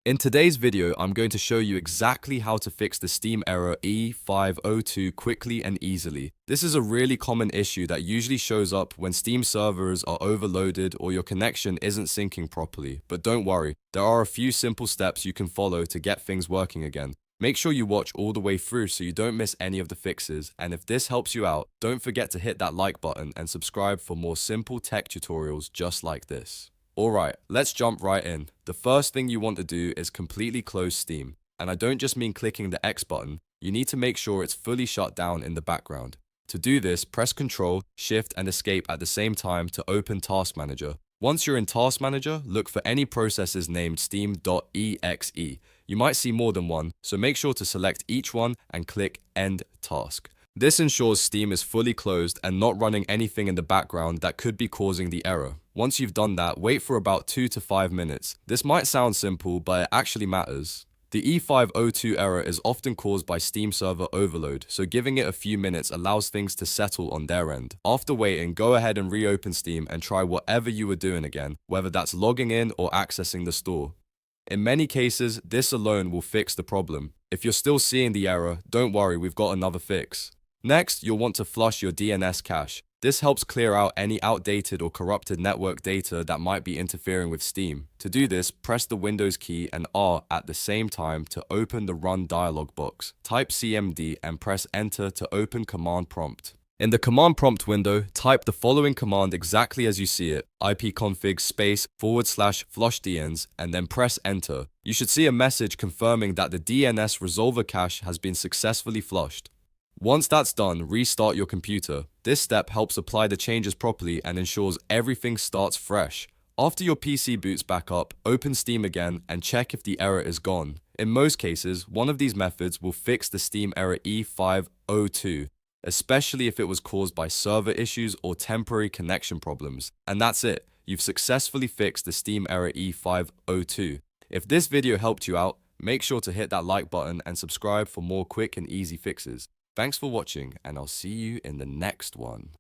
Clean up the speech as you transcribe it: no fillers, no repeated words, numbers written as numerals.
In today's video, I'm going to show you exactly how to fix the Steam error E502 quickly and easily. This is a really common issue that usually shows up when Steam servers are overloaded or your connection isn't syncing properly. But don't worry, there are a few simple steps you can follow to get things working again. Make sure you watch all the way through so you don't miss any of the fixes, and if this helps you out, don't forget to hit that like button and subscribe for more simple tech tutorials just like this. Alright, let's jump right in. The first thing you want to do is completely close Steam. And I don't just mean clicking the X button, you need to make sure it's fully shut down in the background. To do this, press Ctrl, Shift and Escape at the same time to open Task Manager. Once you're in Task Manager, look for any processes named steam.exe. You might see more than one, so make sure to select each one and click End Task. This ensures Steam is fully closed and not running anything in the background that could be causing the error. Once you've done that, wait for about 2 to 5 minutes. This might sound simple, but it actually matters. The E502 error is often caused by Steam server overload, so giving it a few minutes allows things to settle on their end. After waiting, go ahead and reopen Steam and try whatever you were doing again, whether that's logging in or accessing the store. In many cases, this alone will fix the problem. If you're still seeing the error, don't worry, we've got another fix. Next, you'll want to flush your DNS cache. This helps clear out any outdated or corrupted network data that might be interfering with Steam. To do this, press the Windows key and R at the same time to open the Run dialog box. Type CMD and press Enter to open Command Prompt. In the Command Prompt window, type the following command exactly as you see it, ipconfig /flush DNS, and then press Enter. You should see a message confirming that the DNS resolver cache has been successfully flushed. Once that's done, restart your computer. This step helps apply the changes properly and ensures everything starts fresh. After your PC boots back up, open Steam again and check if the error is gone. In most cases, one of these methods will fix the Steam error E502, especially if it was caused by server issues or temporary connection problems. And that's it. You've successfully fixed the Steam error E502. If this video helped you out, make sure to hit that like button and subscribe for more quick and easy fixes. Thanks for watching, and I'll see you in the next one.